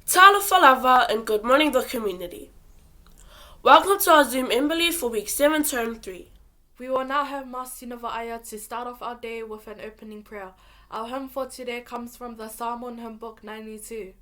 Talofa lava and good morning the community. Welcome to our Zoom Emberly for week 7 term 3. We will now have Mas Aya to start off our day with an opening prayer. Our hymn for today comes from the Psalm hymn book 92.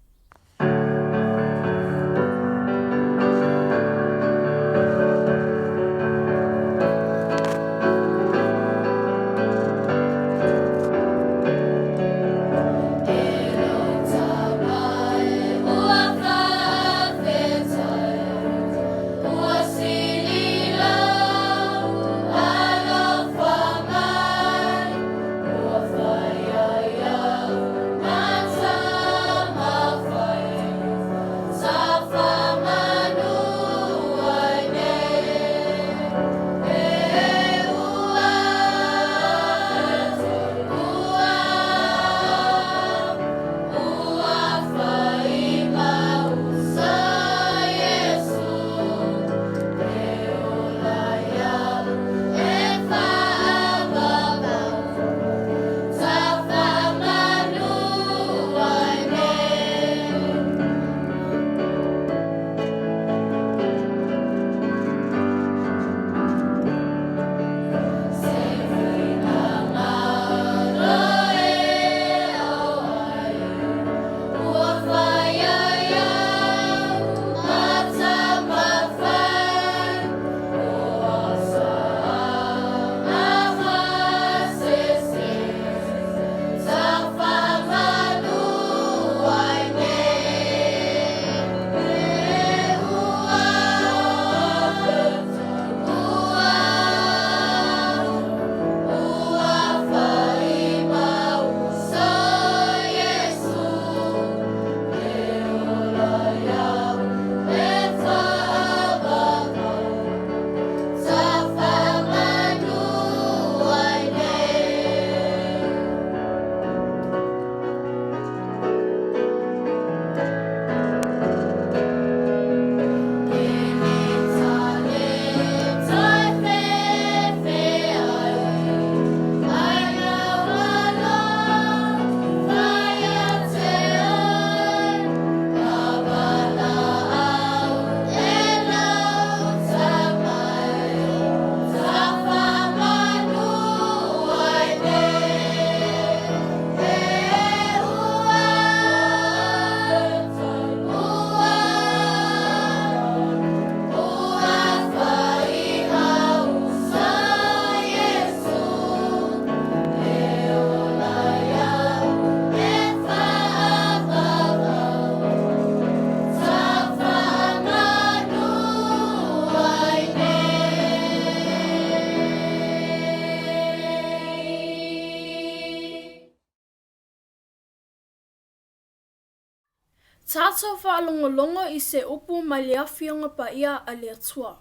Tātou whaalongolongo I se upu mai le awhionga pa ia a le atua.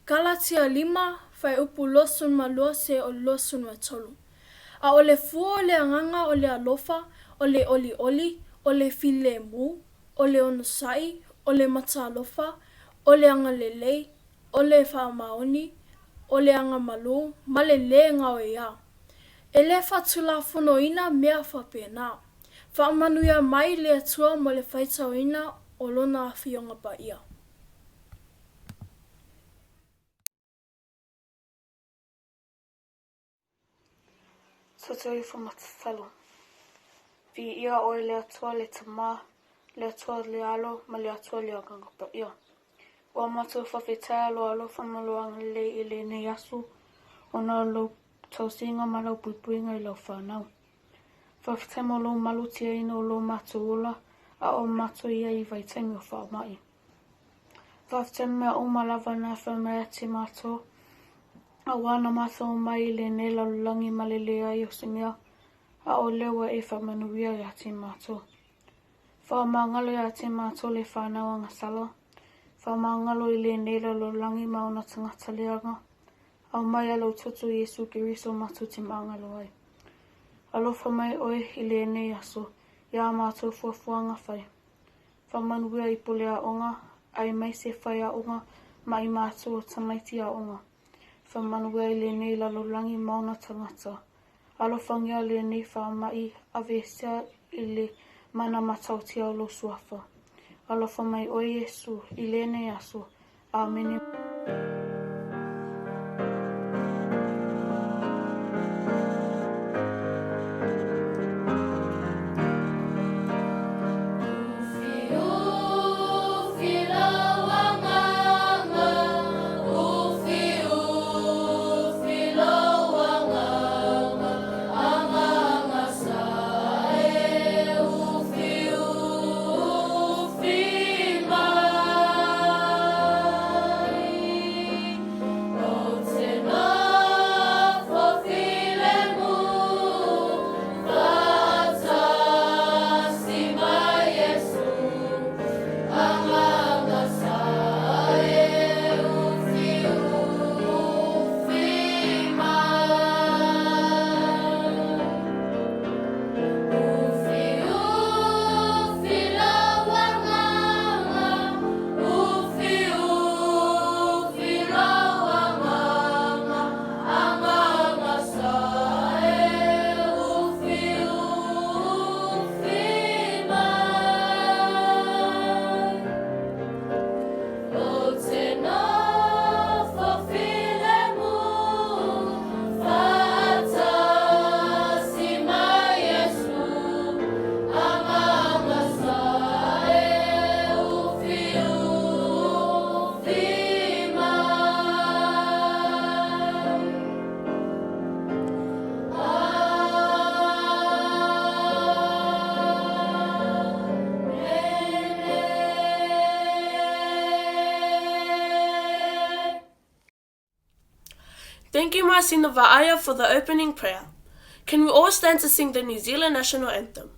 Galatia 5, whai upu losun ma luase o losun ma tolu. A o le fua o le anganga o le alofa, o le oli oli, o le file mu, o le onusai, o le mata alofa, o le anga lelei, o le whaamaoni, o le anga malu, ma le ngao e ia. E le whatula funo ina mea whapena. Whaamanuia mai le atua mo le whaitauina o lona awhionga pa ia. Sotoi for matatalo. Vi ia o le atua le tama, le atua le alo, ma le atua le aganga pa ia. Wa matu whawhetea lo alo whamaloanga le I le ne yasu, o na lo tausinga ma lau puipuinga I lau whanau. Whawhetemo lo malutia ino lo matu ola, a o matu ia I vaitemi o whaamai. Whawhetemo o malawa na whamea te mato, a wana mato mai le ne lalulangi ma le lea I o semea, a o lewa e whamanuia ia te mato. Whamangalo ia te mato le whanau anga sala, whamangalo I le ne lalulangi ma ona tangata leanga, au mai alo tutu Yesu Kiriso matu te maangalo ai. Alofa mai oe I le ne aso, ia mato fuafuanga whai. Whamanuia I pole a onga, ai mai se whai a onga, ma I mato o tamaiti a onga. Whamanuia I le ne lalulangi ma ona tangata. Alofangia le ne whamai, ave sea I le mana matautia o lo suafa. Alofa mai o Iesu, I lene aso. Amen. Thank you, Masina Va'aya, for the opening prayer. Can we all stand to sing the New Zealand National Anthem?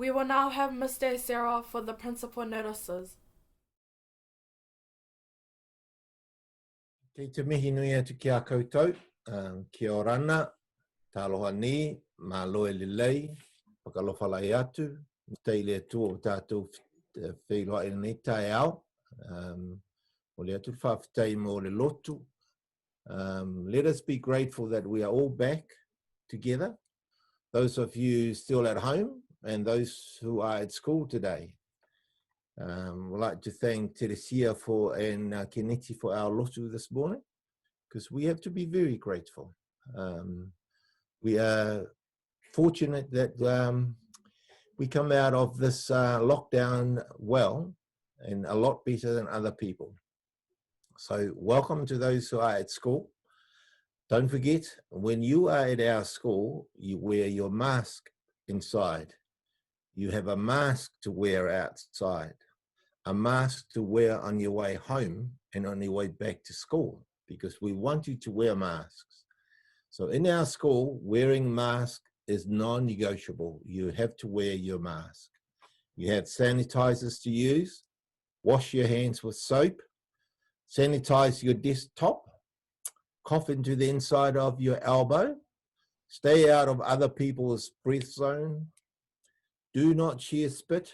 We will now have Mr. Sarah for the principal notices. Kei te mihi nui atu ki a koutou, kia ora ana. Taloha ni, ma loe li lei, pakalofa lai atu, tei le tu o tātou wheiloa e nei tae au, o le atu whawhitai mo le lotu. Let us be grateful that we are all back together. Those of you still at home and those who are at school today. We'd like to thank Teresia and Kenichi for our lotu this morning, because we have to be very grateful. We are fortunate that we come out of this lockdown well and a lot better than other people. So welcome to those who are at school. Don't forget, when you are at our school, you wear your mask inside. You have a mask to wear outside, a mask to wear on your way home and on your way back to school, because we want you to wear masks. So in our school, wearing mask is non-negotiable. You have to wear your mask. You have sanitizers to use. Wash your hands with soap. Sanitize your desktop. Cough into the inside of your elbow. Stay out of other people's breath zone. Do not share spit.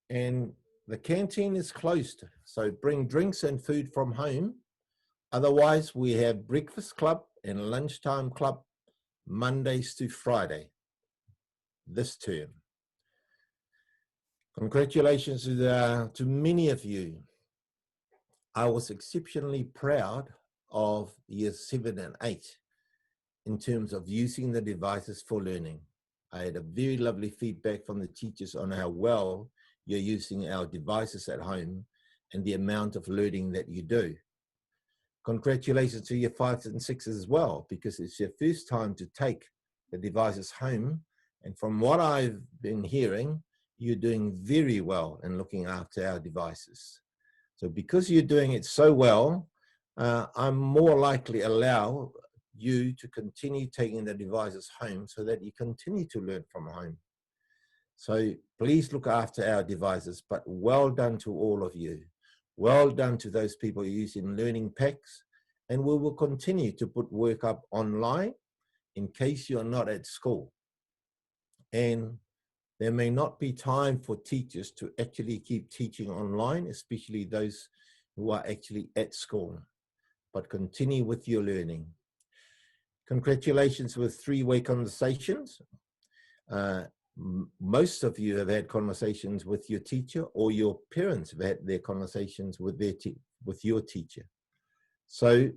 And the canteen is closed, so bring drinks and food from home. Otherwise, we have breakfast club and lunchtime club Mondays to Friday this term. Congratulations to many of you. I was exceptionally proud of years 7 and 8 in terms of using the devices for learning. I had a very lovely feedback from the teachers on how well you're using our devices at home and the amount of learning that you do. Congratulations to your 5s and 6s as well, because it's your first time to take the devices home. And from what I've been hearing, you're doing very well in looking after our devices. So because you're doing it so well, I'm more likely allow you to continue taking the devices home so that you continue to learn from home. So please look after our devices, but well done to all of you. Well done to those people using learning packs, and we will continue to put work up online in case you're not at school. And there may not be time for teachers to actually keep teaching online, especially those who are actually at school, but continue with your learning. Congratulations with 3-way conversations. Most of you have had conversations with your teacher, or your parents have had their conversations with your teacher. So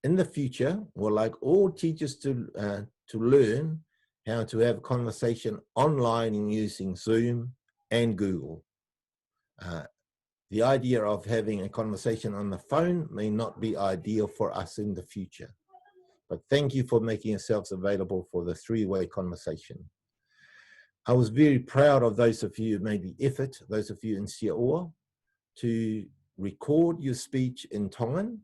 in the future, we'd like all teachers to learn how to have conversation online using Zoom and Google. The idea of having a conversation on the phone may not be ideal for us in the future, but thank you for making yourselves available for the 3-way conversation. I was very proud of those of you who made the effort, those of you in Siaoa, to record your speech in Tongan.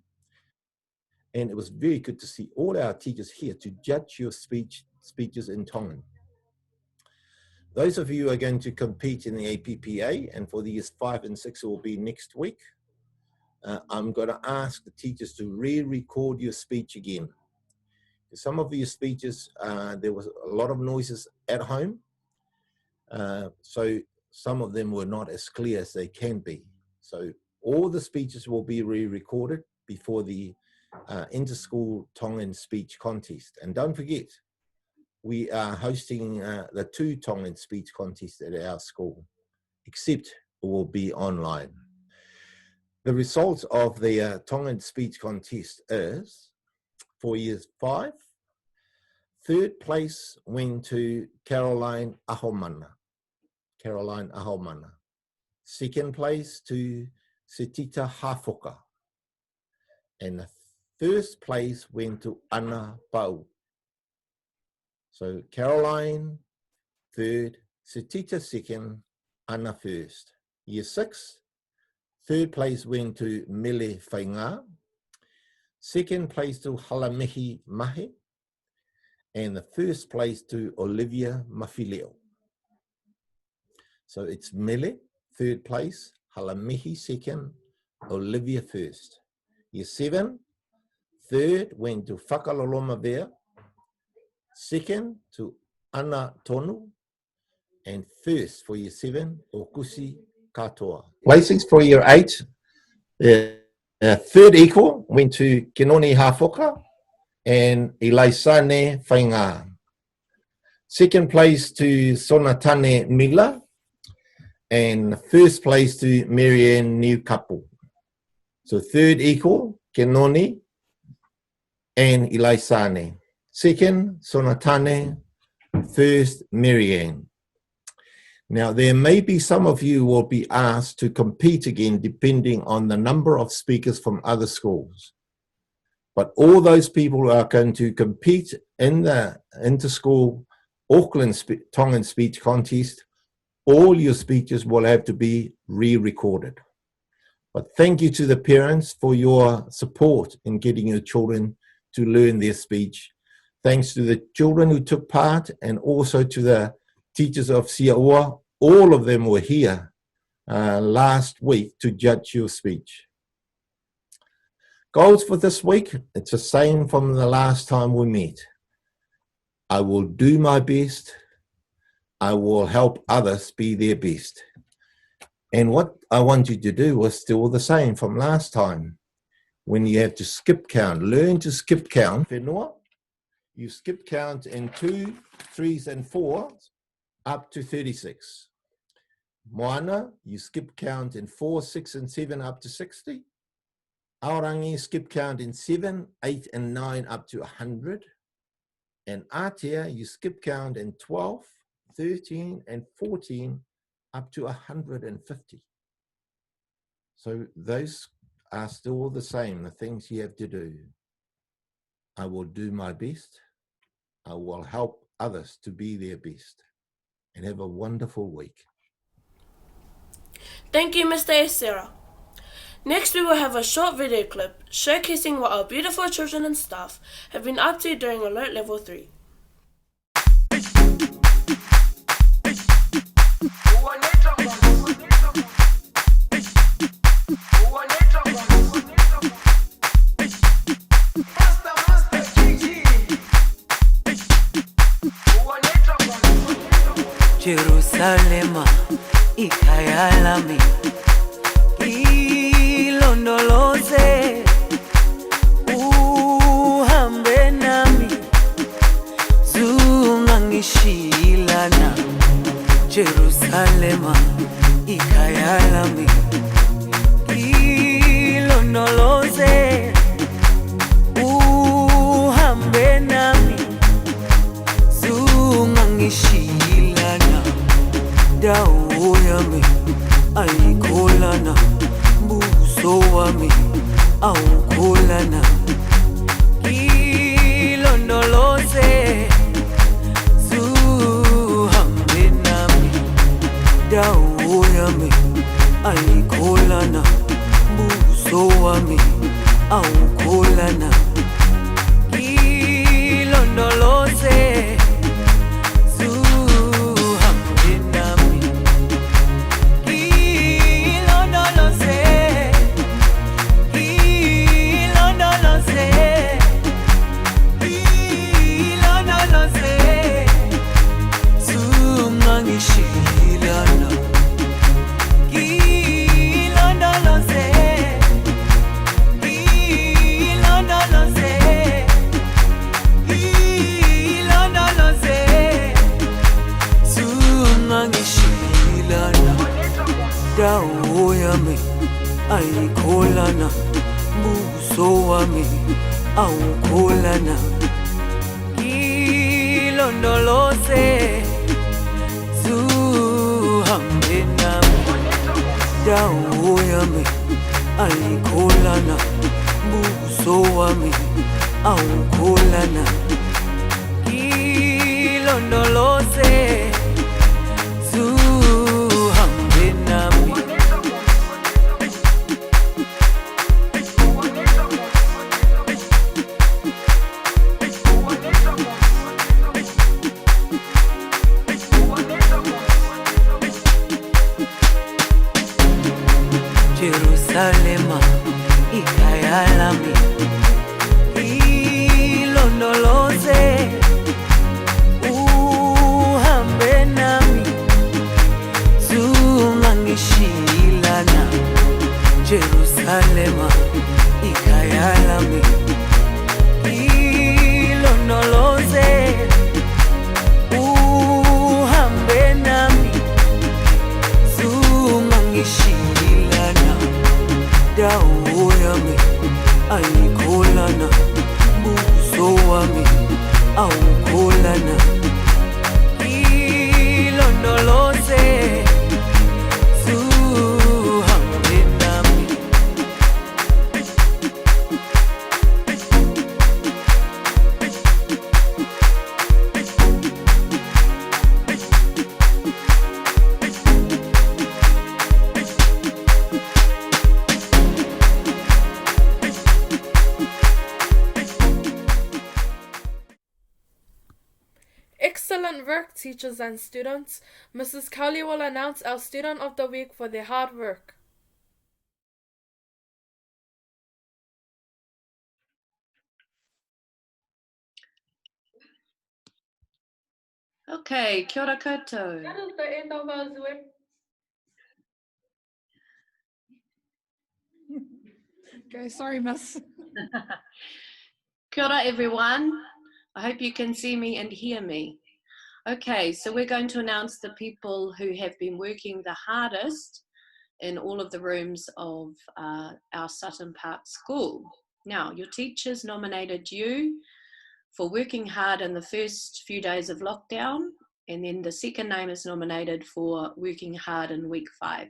And it was very good to see all our teachers here to judge your speeches in Tongan. Those of you who are going to compete in the APPA, and for the years 5 and 6 it will be next week, I'm going to ask the teachers to re-record your speech again. Some of your speeches, there was a lot of noises at home. So some of them were not as clear as they can be. So all the speeches will be re-recorded before the inter-school Tongan speech contest. And don't forget, we are hosting the 2 Tongan speech contests at our school, except it will be online. The results of the Tongan speech contest is, for years 5, 3rd place went to Caroline Ahomana. 2nd place to Setita Hafoka. And the 1st place went to Anna Pau. So Caroline 3rd, Setita 2nd, Anna 1st. Year 6, 3rd place went to Mele Whainga. 2nd place to Halamihi Mahe. And the 1st place to Olivia Mafileo. So it's Mele, 3rd place, Halamihi 2nd, Olivia 1st. Year 7, 3rd went to Whakaloloma Vea. second to ana tonu, and first for year 7, okusi katoa. Placings for year 8, third equal went to Kenoni Hafoka and Ilaisane Whainga. Second place to Sonatane Mila, and first place to Marianne New Couple. So third equal, Kenoni and Ilaisane. Second, Sonatane. First, Marianne. Now, there may be some of you will be asked to compete again depending on the number of speakers from other schools. But all those people who are going to compete in the inter-school Auckland Tongan speech contest, all your speeches will have to be re-recorded. But thank you to the parents for your support in getting your children to learn their speech. Thanks to the children who took part and also to the teachers of Siaua. All of them were here last week to judge your speech. Goals for this week, it's the same from the last time we met. I will do my best. I will help others be their best. And what I want you to do was still the same from last time. When you have to skip count, learn to skip count. Whenua, you skip count in 2, 3s and 4s up to 36. Moana, you skip count in 4, 6 and 7 up to 60. Aorangi, skip count in 7, 8 and 9 up to 100. And Aotea, you skip count in 12, 13 and 14 up to 150. So those are still the same, the things you have to do. I will do my best. I will help others to be their best. And have a wonderful week. Thank you, Mr. Esera. Next, we will have a short video clip showcasing what our beautiful children and staff have been up to during Alert Level 3. Jerusalema ikayalami ilondoloze uhambe nami zungangishilana Jerusalema ikayalami ilondoloze uhambe nami zungangishilana dawo yami ayikholana buso wami awukholana ilondoloze zuhambe nami dawo yami ayikholana buso wami awukholana ilondoloze dawo yami ayikholana buso wami awukholana ilondoloze zuhambe nami dawo yami ayikholana buso wami awukholana ilondoloze Jerusalema ikayalami ilondoloze Jerusalema ikayalami ilondoloze uhambe nami zungangishilana dawo yami ayikholana buso wami awukholana ilondoloze zuhambe nami. Excellent work, teachers and students. Mrs. Kelly will announce our Student of the Week for their hard work. Okay, kia ora koutou. That is the end of our Zoom. Okay, sorry, miss. Kia ora everyone. I hope you can see me and hear me. Okay, so we're going to announce the people who have been working the hardest in all of the rooms of our Sutton Park School. Now, your teachers nominated you for working hard in the first few days of lockdown, and then the second name is nominated for working hard in week 5.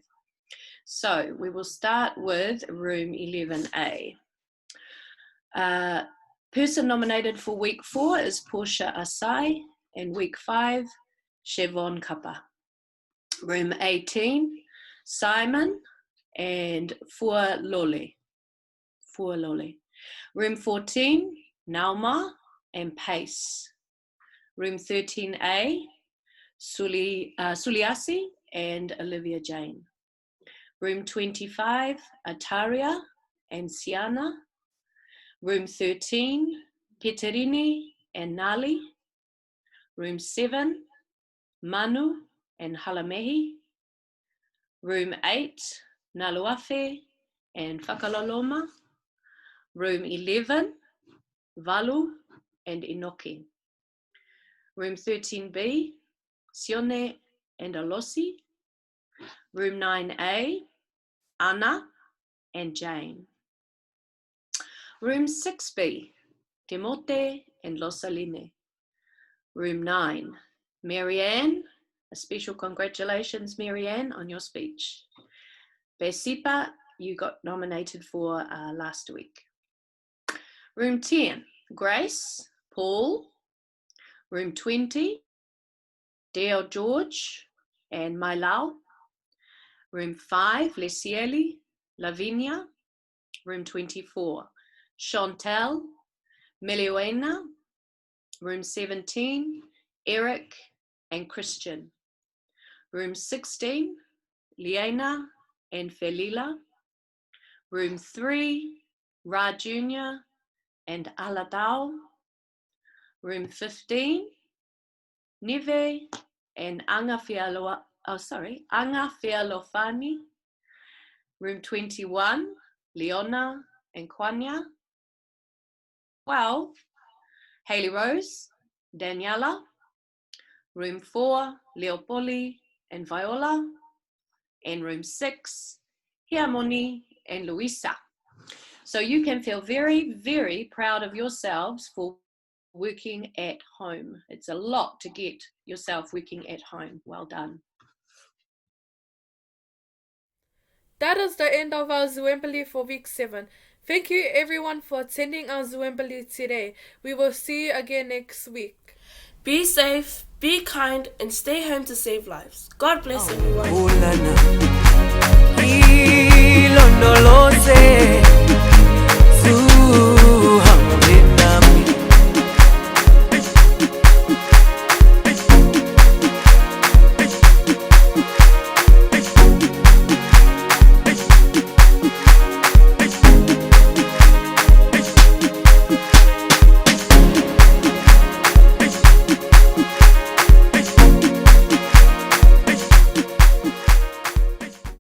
So we will start with room 11A. Person nominated for week 4 is Portia Asai, and week 5, Chevon Kappa. Room 18, Simon and Fua Lole. Room 14, Nauma and Pace. Room 13A, Suliasi and Olivia Jane. Room 25, Ataria and Siana. Room 13, Peterini and Nali. Room 7, Manu and Halamehi. Room 8, Naluafe and Whakaloloma. Room 11, Valu and Inoki. Room 13B, Sione and Alosi. Room 9A, Anna and Jane. Room 6B, Timote and Losaline. Room 9, Marianne. A special congratulations, Marianne, on your speech. Besipa, you got nominated for last week. Room 10, Grace, Paul. Room 20, Dale George and Mailau. Room 5, Lesieli, Lavinia. Room 24, Chantal, Meliuena. Room 17, Eric and Christian. Room 16, Liana and Felila. Room 3, Ra Jr. and Aladao. Room 15, Neve and Anga Fialofani. Room 21, Leona and Kwanya. 12, Hayley Rose, Daniela. Room 4, Leopoli and Viola. And room 6, Hiamoni and Luisa. So you can feel very, very proud of yourselves for working at home. It's a lot to get yourself working at home. Well done. That is the end of our Zwembili for week 7. Thank you everyone for attending our Zwembili today. We will see you again next week. Be safe, be kind, and stay home to save lives. God bless everyone. Ilondoloze